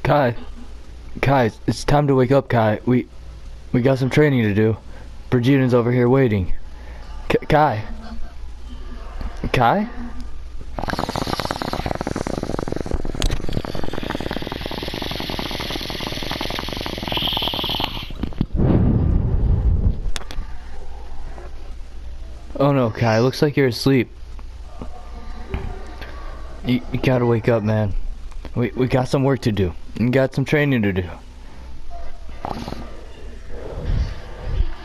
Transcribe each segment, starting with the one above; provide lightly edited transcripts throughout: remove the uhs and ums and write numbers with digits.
Kai, Kai, it's time to wake up, Kai. We got some training to do. Brigida's over here waiting. Kai. Kai? Oh no, Kai, looks like you're asleep. You gotta wake up, man. We got some work to do. We got some training to do.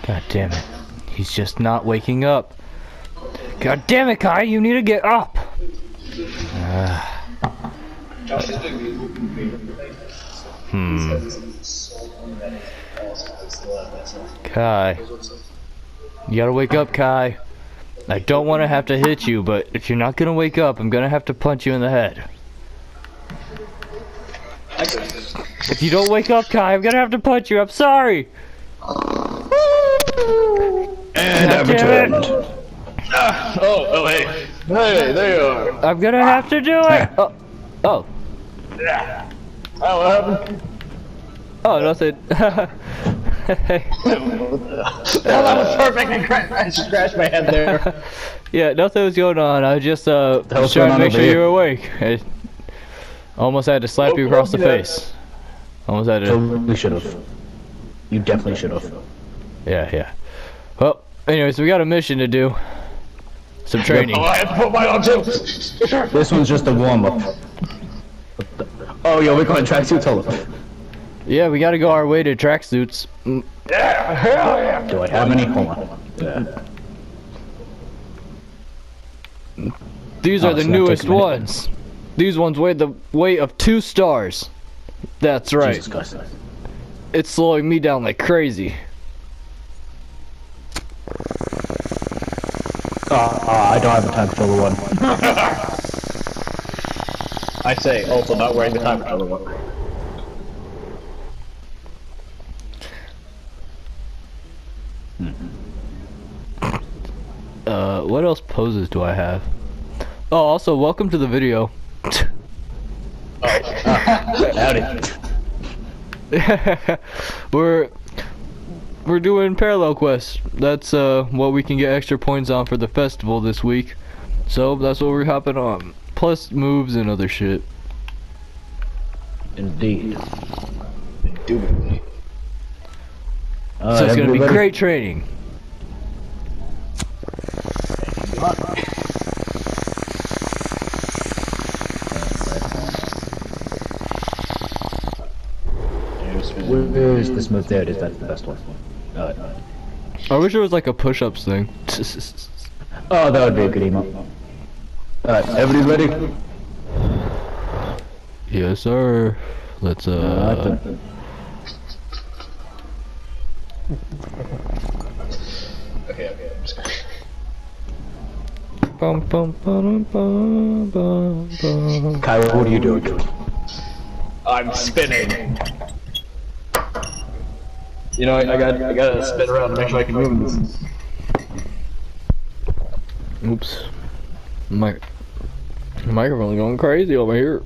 God damn it. He's just not waking up. God damn it, Kai, you need to get up! Kai. You gotta wake up, Kai. I don't want to have to hit you, but if you're not gonna wake up, I'm gonna have to punch you in the head. If you don't wake up, Kai, I'm gonna have to punch you. I'm sorry. And I've returned. Oh, hey. Hey, there you are. I'm gonna have to do it. Oh. Oh, what happened? Oh, nothing. Hey. That was perfect. I scratched my head there. Yeah, nothing was going on. I was just trying to make sure you were awake. I almost had to slap you across the face. Almost had to. Totally should have. You definitely should have. Yeah. Well, anyways, we got a mission to do. Some training. Oh, I have to put mine on too. This one's just a warm-up. Oh, yo, we're going tracksuits. Hold up. Yeah, we gotta go our way to tracksuits. Yeah, hell yeah. Do I have any? Hold on. Yeah. These are the newest ones. These ones weigh the weight of 2 stars. That's right. Jesus Christ. It's slowing me down like crazy. I don't have a time controller one. I say, also not wearing the time controller one. What else poses do I have? Oh, also, welcome to the video. Howdy. We're doing parallel quests. That's what we can get extra points on for the festival this week. So that's what we're hopping on. Plus moves and other shit. Indeed. Indubitably. So it's gonna be great training. Where is this move? There it is. That's the best one. I wish there was like a push-ups thing. Oh, that would be a good emote. Alright, everybody ready? Yes, sir. Let's Okay. I'm just gonna... Kai, what are you doing? I'm spinning. You know, I gotta spin around to make sure I can move this. Oops. My microphone's going crazy over here.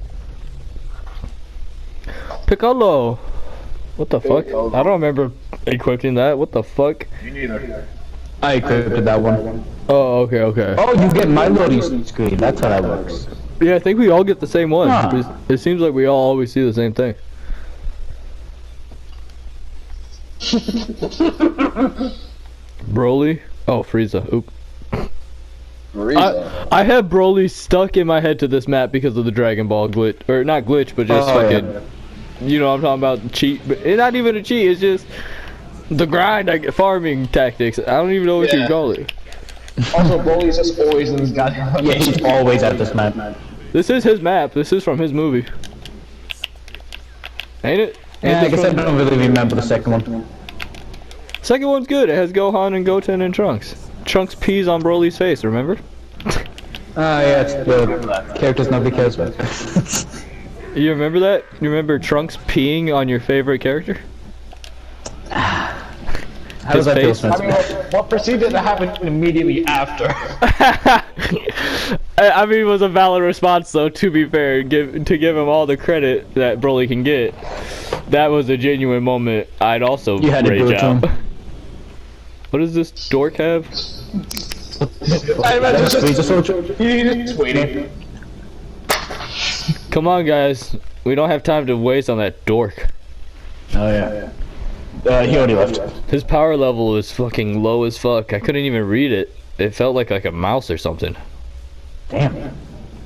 Piccolo! What the fuck? I don't remember equipping that. What the fuck? Me neither. I equipped that one. Oh, okay. Oh, you get my loading screen. That's how that works. Yeah, I think we all get the same one. Huh. It seems like we all always see the same thing. Broly? Oh, Frieza. Oop. I have Broly stuck in my head to this map because of the Dragon Ball glitch. Or not glitch, but just fucking... Yeah. You know what I'm talking about? Cheat. But it's not even a cheat, it's just... The grind, like, farming tactics. I don't even know what you call it. Also, Broly's just always in this goddamn... Yeah, he's always at this map. This is his map. This is from his movie. Ain't it? Yeah, I guess I don't really remember the second one. Second one's good. It has Gohan and Goten and Trunks. Trunks pees on Broly's face, remember? Yeah, it's the characters nobody cares about. You remember that? You remember Trunks peeing on your favorite character? How does that feel, I mean, what proceeded to happen immediately after? I mean, it was a valid response, though. To be fair, to give him all the credit that Broly can get, that was a genuine moment. I'd also rage out. What does this dork have? Come on, guys. We don't have time to waste on that dork. Oh yeah. He already left. His power level is fucking low as fuck. I couldn't even read it. It felt like a mouse or something. Damn.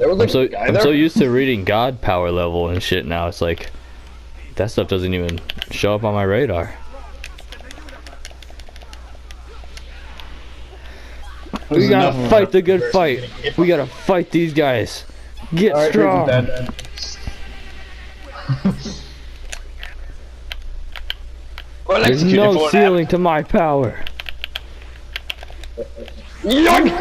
I'm so used to reading God power level and shit now. It's like that stuff doesn't even show up on my radar. We gotta fight the good fight. We gotta fight these guys. Get strong. There's no ceiling to my power. Yeah,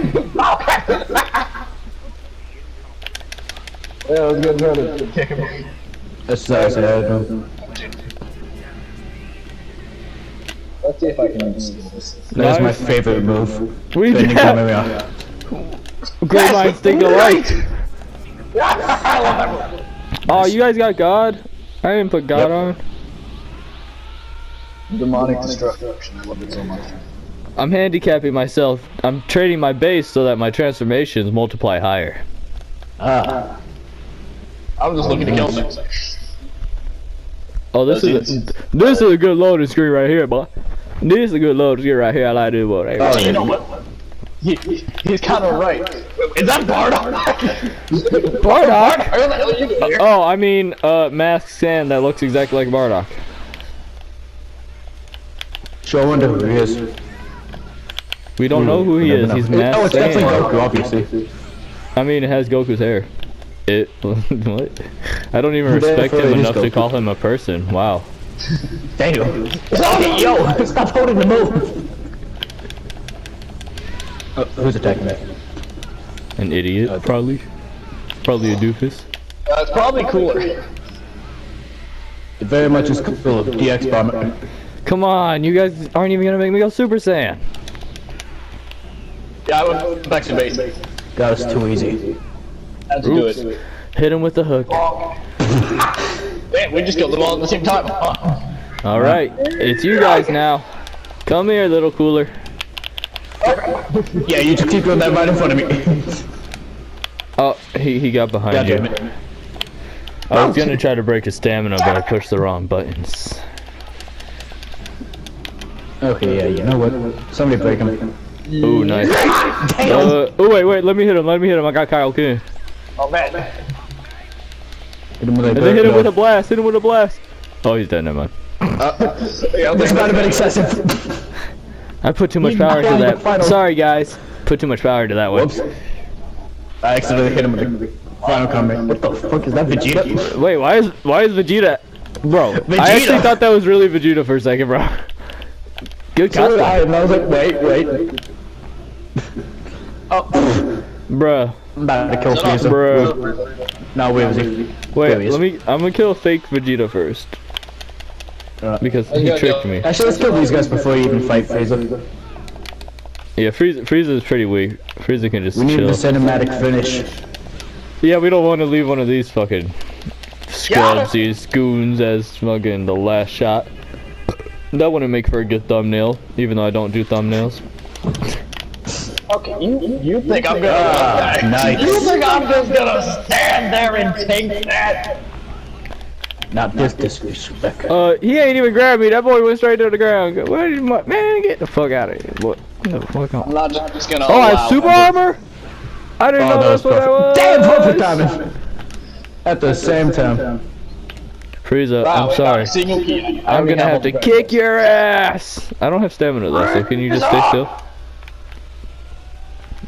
I was gonna try to kick him. That's sad. Let's see if I can steal this. That's my favorite move. We did. Great minds think alike. Oh, you guys got God? I didn't put God on. Demonic destruction. I love it so much. I'm handicapping myself. I'm trading my base so that my transformations multiply higher. I was just looking to kill things. Oh, this is a good loading screen right here, boy. This is a good loading screen right here. I like this one. Oh, you know what? He's kind of right. Is that Bardock? Bardock? Where the hell are you doing here? Oh, I mean, masked Sand that looks exactly like Bardock. Sure wonder who he is. We don't know who he is. He's masked. Oh, it's definitely Sand. Goku, obviously. I mean, it has Goku's hair. What? I don't even respect him enough to call him a person. Wow. Damn. Yo, stop holding the move. Oh, who's attacking me? An idiot, probably. Probably a doofus. It's probably cooler. It very much is full of DX bomber. Come on, you guys aren't even gonna make me go Super Saiyan. Yeah, I went back to base. That was too easy. Had to do it. Hit him with the hook. Man, we just killed them all at the same time. All right, it's you guys now. Come here, little cooler. Yeah, you just keep doing that right in front of me. Oh, he got behind you. I was gonna try to break his stamina, but I pushed the wrong buttons. Okay, yeah, you know what? Somebody break him. Ooh, nice. Oh, wait, let me hit him. I got Kyle King. Oh, man. And then hit him with a blast. Oh, he's dead, never mind. This might have been excessive. I put too much power into that. Sorry, guys. Put too much power into that one. Whoops. I accidentally hit him with the final combat. What the fuck is that, Vegeta? Wait, why is Vegeta? Bro, Vegeta. I actually thought that was really Vegeta for a second, bro. Good cosplay. I was like, wait. Oh. Bruh. I'm about to kill Frieza. Bruh. No, where was he? Wait, I'm gonna kill fake Vegeta first. Because he tricked me. Actually, let's kill these guys before you even fight Frieza. Yeah, Frieza is pretty weak. Frieza can just chill. We need the cinematic finish. Yeah, we don't want to leave one of these fucking scrubs, these goons as fucking the last shot. That wouldn't make for a good thumbnail, even though I don't do thumbnails. Okay, you think I'm gonna nice. You think I'm just gonna stand there and take that? Not this disrespect. He ain't even grabbed me. That boy went straight to the ground. Man, get the fuck out of here. What the fuck on? I'm not just gonna. Oh, I have super armor? I didn't know that's what that was. Damn, perfect timing. At the same time. Frieza, I'm sorry. I'm gonna have to kick your ass. I don't have stamina though, so can you just stay still?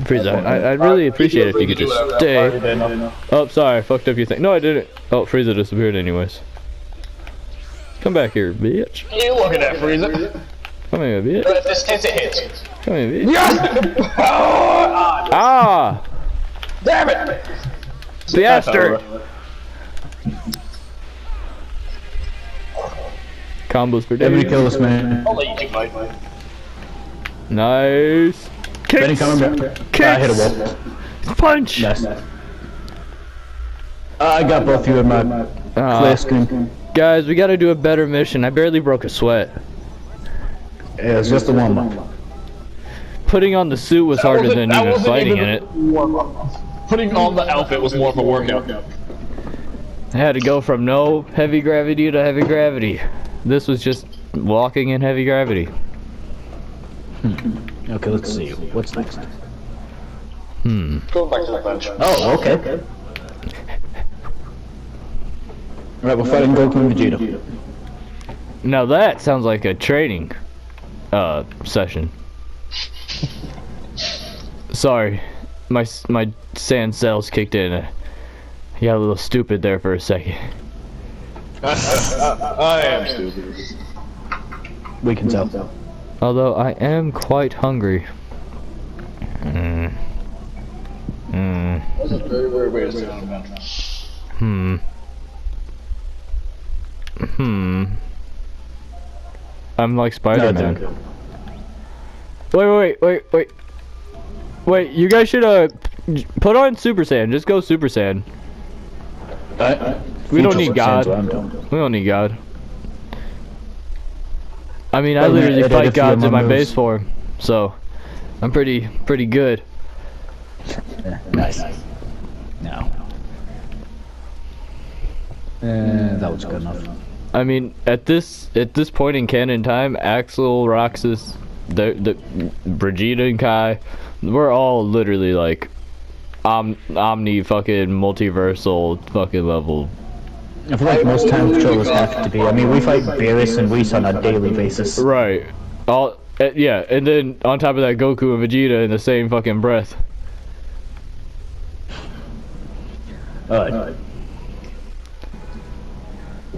Frieza, I'd really appreciate it if you could just stay. Oh, sorry, I fucked up your thing. No, I didn't. Oh, Frieza disappeared anyways. Come back here, bitch. You looking at Frieza? Come here, bitch. But if this hits, it hits. Come here, bitch. Yeah! Ah! Damn it! Bastard! Combos for Everybody days. kill this man. I'll let you keep fighting. Nice. Benny Kicks. coming back. I hit a wall. Punch! Yes. I got both of you in my clear screen. Guys, we gotta do a better mission. I barely broke a sweat. Yeah, it's just a warm-up. Putting on the suit was harder than even fighting in it. Putting on the outfit was more of a workout. I had to go from no heavy gravity to heavy gravity. This was just walking in heavy gravity. Okay, let's see. What's next? Going back to the bench. Oh, okay. Alright, we're fighting Goku and Vegeta. Now that sounds like a training session. Sorry, my Saiyan cells kicked in. I got a little stupid there for a second. I am stupid. We can tell. Although I am quite hungry. That's a very weird way to sit on a bench. I'm like Spider-Man. Wait, you guys should put on Super Saiyan. Just go Super Saiyan. We don't need God. We don't need God. I mean, I literally fight gods in my base form, so I'm pretty good. Nice. No. That was good enough. I mean, at this point in canon time, Axel, Roxas, the Brigitte and Kai, we're all literally like omni fucking multiversal fucking level. I feel like most time patrollers have to be. I mean, we fight Beerus and Whis on a daily basis. Right. Yeah, and then on top of that, Goku and Vegeta in the same fucking breath. Alright.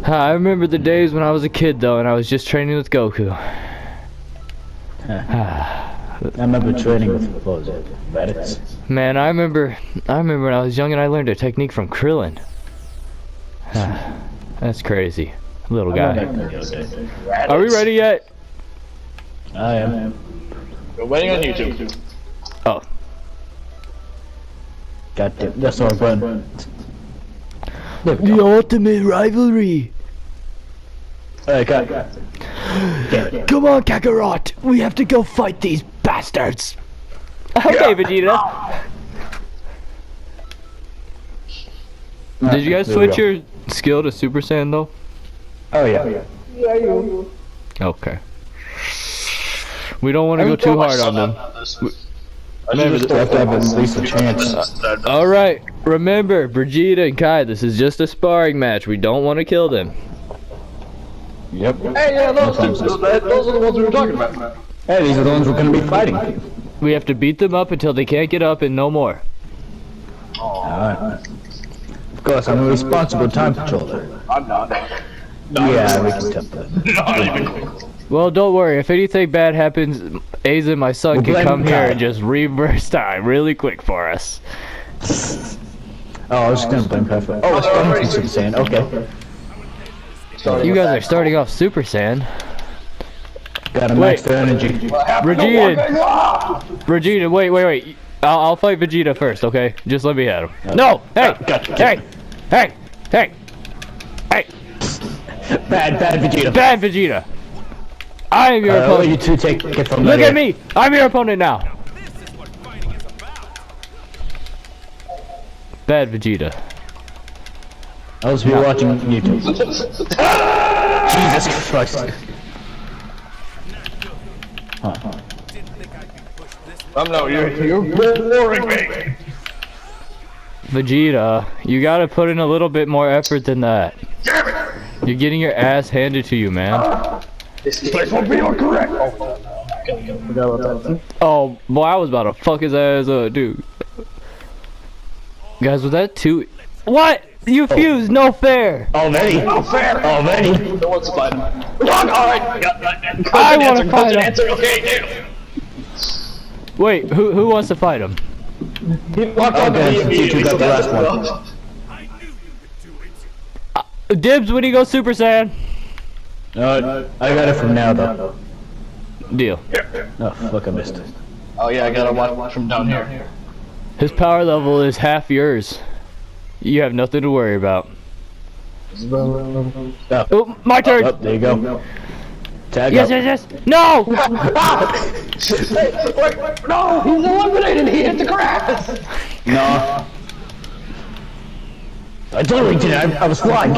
I remember the days when I was a kid though, and I was just training with Goku. I remember training with Raditz. Man, I remember when I was young and I learned a technique from Krillin. That's crazy. Little guy. Are we ready yet? I am. We're waiting on YouTube. Oh. Goddamn, that's our button. The ultimate rivalry. Alright, got Come on, Kakarot. We have to go fight these bastards. Okay, Vegeta. Did you guys switch your skill to Super Saiyan though? Oh yeah. Okay. We don't want to go too hard on them. Remember, we have to have at least a chance. Alright, remember, Brigitte and Kai, this is just a sparring match. We don't want to kill them. Yep. Hey, yeah, those are the ones we were talking about. Hey, these are the ones we're going to be fighting. We have to beat them up until they can't get up and no more. Alright. Of course, I'm a responsible time patroller. I'm not. Yeah, we can tell that. Not even close. Well, don't worry. If anything bad happens, Aza, my son, can come here and just reverse time really quick for us. Oh, I was just going to blame Pepper. Oh, it's starting from Super Saiyan. Okay. You guys are starting off Super Saiyan. Got a max energy. Vegeta, wait. I'll fight Vegeta first, okay? Just let me at him. No! Hey! Hey! Bad Vegeta. Bad Vegeta! I am your opponent. You two take it from Look at me! I'm your opponent now! Bad Vegeta. I was here watching YouTube. Jesus Christ. No, you're boring me. Vegeta, you gotta put in a little bit more effort than that. You're getting your ass handed to you, man. This place won't be all correct. Oh, boy, I was about to fuck his ass up, dude. Guys, was that too... What? You fused, no fair! Already? No fair! Already? No one's fighting. Alright! I want to fight him! Answer, okay, Wait, who wants to fight him? He walked on Okay, me since you immediately. got the last one. Dibs when he goes Super Saiyan. I got it from now, though. Deal. Oh, fuck, I missed it. Oh yeah, I gotta watch from down here. His power level is half yours. You have nothing to worry about. Oh, my turn! Oh, there you go. Tag Yes, up. yes, yes! No! No, he's eliminated. He hit the grass. No. I totally did. I was flying.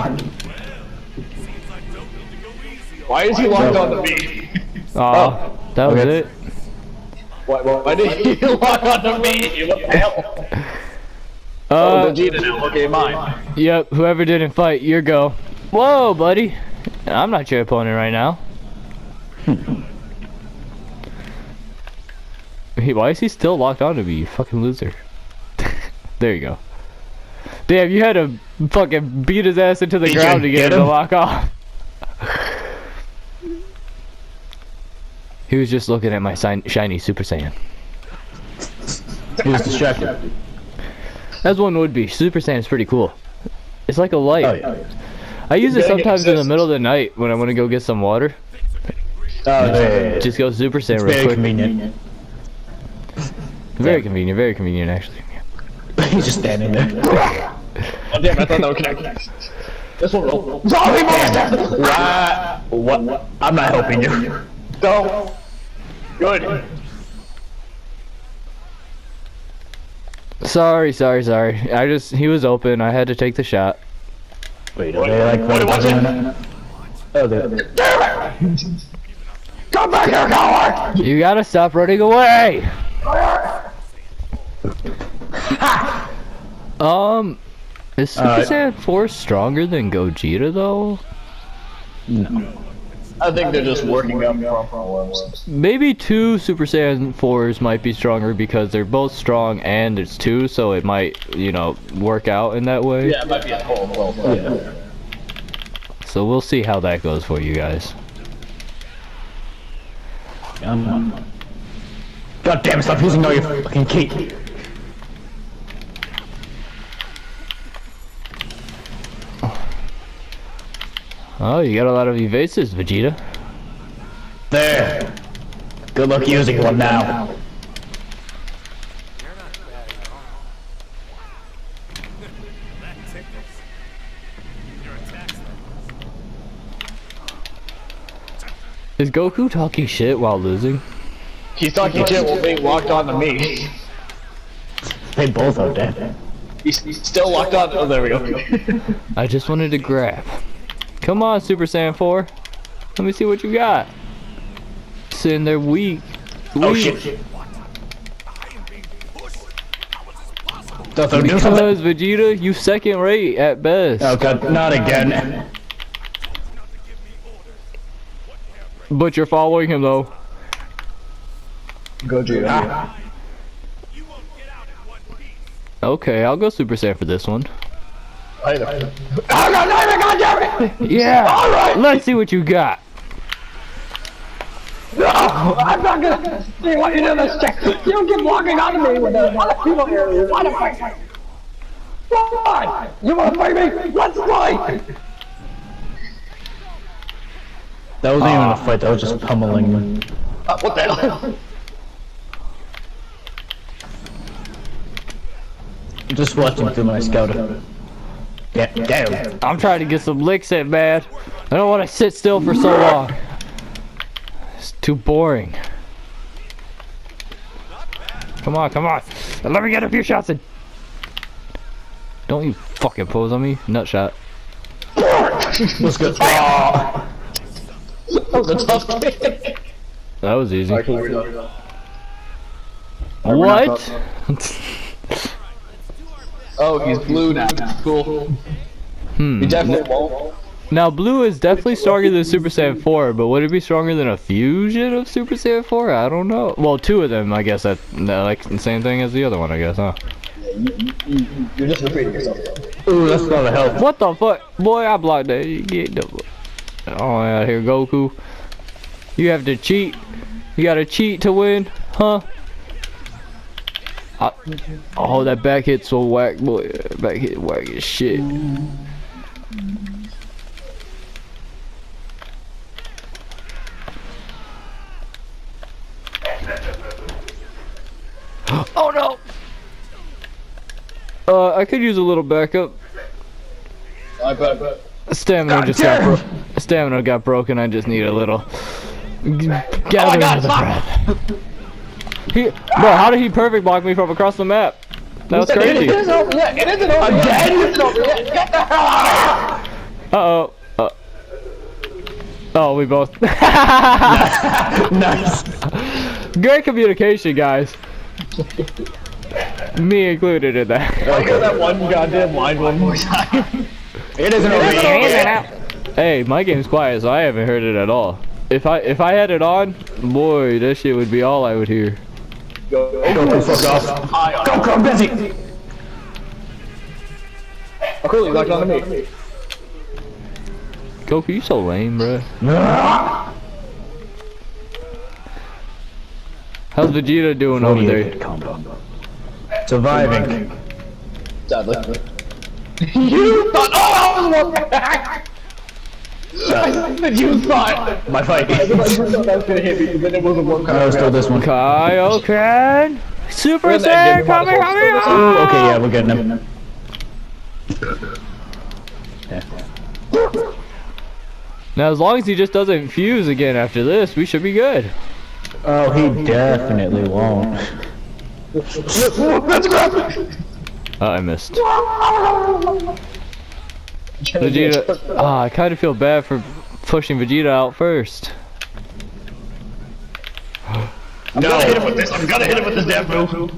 Why is he locked on to me? Oh, that was okay. it. Why did he lock on to me? What the hell? Oh, Vegeta now. Okay, mine. Yep, whoever didn't fight, your go. Whoa, buddy. I'm not your opponent right now. Hey, why is he still locked onto me, you fucking loser? There you go. Damn, you had to fucking beat his ass into the ground to get him to lock off. He was just looking at my shiny Super Saiyan. He was distracted. As one would be. Super Saiyan is pretty cool. It's like a light. Oh, yeah. I use it sometimes in the middle of the night when I want to go get some water. Oh, yeah. Just go Super Saiyan real Very quick. convenient. Very convenient actually. He's just standing there. Oh, damn, I thought that would connect. This one will. Zombie monster! What? I'm not helping you. Go. Good. Sorry. He was open. I had to take the shot. Wait, are they like what? Oh, they're. Come back here, coward! You gotta stop running away. Is Super Saiyan 4 stronger than Gogeta though? No. I think they're just working up problems. Maybe 2 Super Saiyan 4s might be stronger because they're both strong and it's 2, so it might, you know, work out in that way. Yeah, it might be a whole Yeah. So we'll see how that goes for you guys. God damn it, stop using all your fucking key. Oh, you got a lot of evasives, Vegeta. There. Good luck using one now. Is Goku talking shit while losing? He's talking shit while being locked on to me. They both are dead. He's still locked on. Oh, there we go. I just wanted to grab. Come on, Super Saiyan 4. Let me see what you got. Sitting there weak. Oh shit. Because Vegeta, you second rate at best. Oh god, not again. But you're following him though. Gogeta. Okay, I'll go Super Saiyan for this one. Oh god damn it! Yeah! Alright! Let's see what you got. No! I'm not gonna see what you do this check! You keep walking onto me with the other people here! Why the fuck? Why? You wanna fight me? Let's fight! That wasn't even a fight, that was just pummeling me. What the hell? I'm just watching through my scouter. Yeah, damn. I'm trying to get some licks in, man. I don't want to sit still for so long. It's too boring. Come on. Let me get a few shots in. Don't you fucking pose on me, nut shot. Let's go. That was a tough kick. That was easy. What? What? Oh, he's blue now. Cool. He definitely won't. Now, blue is definitely stronger than Super Saiyan 4, but would it be stronger than a fusion of Super Saiyan 4? I don't know. Well, 2 of them, I guess. That's like the same thing as the other one, I guess, huh? You're just repeating yourself. Ooh, that's not a help. What the fuck? Boy, I blocked that. You get the... Oh, yeah, here, Goku. You have to cheat. You gotta cheat to win, huh? Oh, that back hit's so whack, boy. Back hit whack as shit. Oh no! I could use a little backup. I bet. Stamina got broken. I just need a little. Gather Oh my God, the stop. breath. Bro, how did he perfect block me from across the map? That was crazy. It isn't over yet. It isn't over yet. It isn't over yet. Get the hell out of here. Uh-oh. Oh, we both. Nice. Great communication, guys. Me included in that. I hear that one goddamn line one more time. It isn't over yet. Hey, my game's quiet, so I haven't heard it at all. If I had it on, boy, that shit would be all I would hear. Go fuck off. Go, I'm busy. Oh, cool, you locked on to me. Goku, you so lame, bruh. How's Vegeta doing over there? Surviving. Sadly. You thought, oh, I was one. You thought. My fight. I was gonna hit me, then it wasn't one. No, still this one. Kaioken! Super We're in the Saiyan end game coming, model. coming! Ooh, okay, yeah, we're getting him. Now, as long as he just doesn't fuse again after this, we should be good. Oh, he definitely won't. Let's go. Oh, I missed. Vegeta. Ah, I kind of feel bad for pushing Vegeta out first. I'm gonna hit him with this. I'm gonna hit him with this damn move.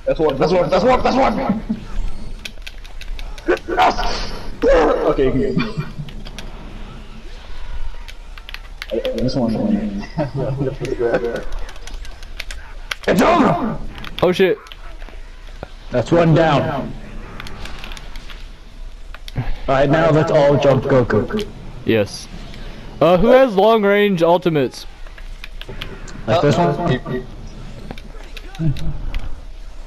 That's one. That's one. That's one. That's one. Yes. Okay, you can this one. It's over! Oh shit. That's one down. Alright, now let's all jump Goku. Yes. Who has long range ultimates? Like this one?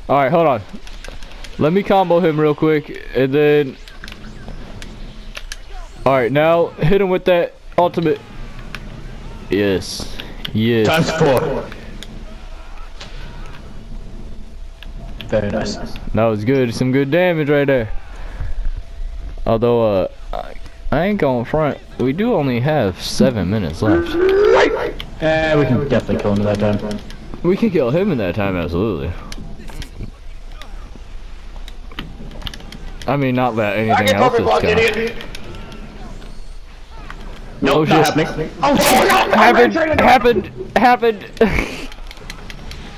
Alright, hold on. Let me combo him real quick, and then... Alright, now hit him with that ultimate. Yes. Yes. Times 4. Very nice. That was good. Some good damage right there. Although, I ain't going front. We do only have 7 minutes left. We can definitely kill him that time. We can kill him in that time, absolutely. I mean, not that anything else is coming. No, shit. not happening. Oh, Happened.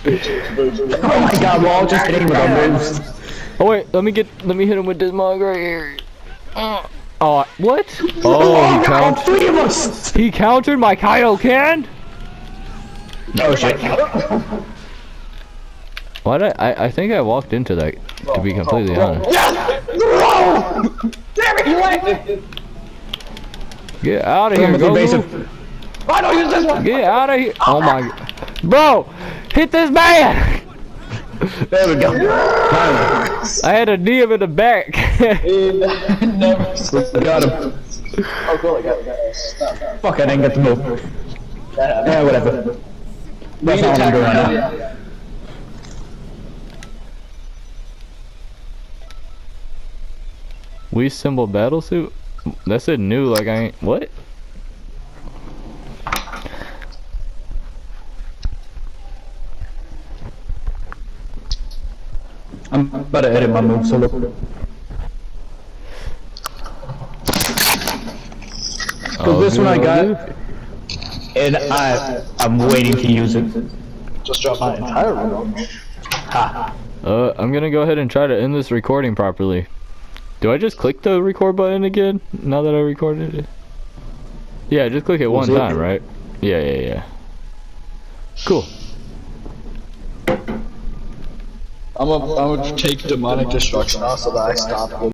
Oh my god, we're all just hitting with our moves. Oh wait, let me hit him with this mug right here. Oh, what? Oh, he countered my Kaioken? Oh shit. Why did I think I walked into that, to be completely honest. Yes! No! Damn it, you landed! Get out of here, Goku. Why don't use this one? Get out of here. Oh my god. Bro, hit this man! There we go. I had to knee him in the back. Got him. Oh, cool, I got it. Fuck, I didn't get the move. Yeah, whatever. That's all I'm doing right now. We symbol battlesuit? That said new, like I ain't. What? I'm about to edit my move solo. Cause this one I got, and I'm waiting to use it. Just dropped my entire room. Ha. I'm gonna go ahead and try to end this recording properly. Do I just click the record button again, now that I recorded it? Yeah, just click it one time, right? Yeah. Cool. I'm gonna take demonic destruction off so that I stop.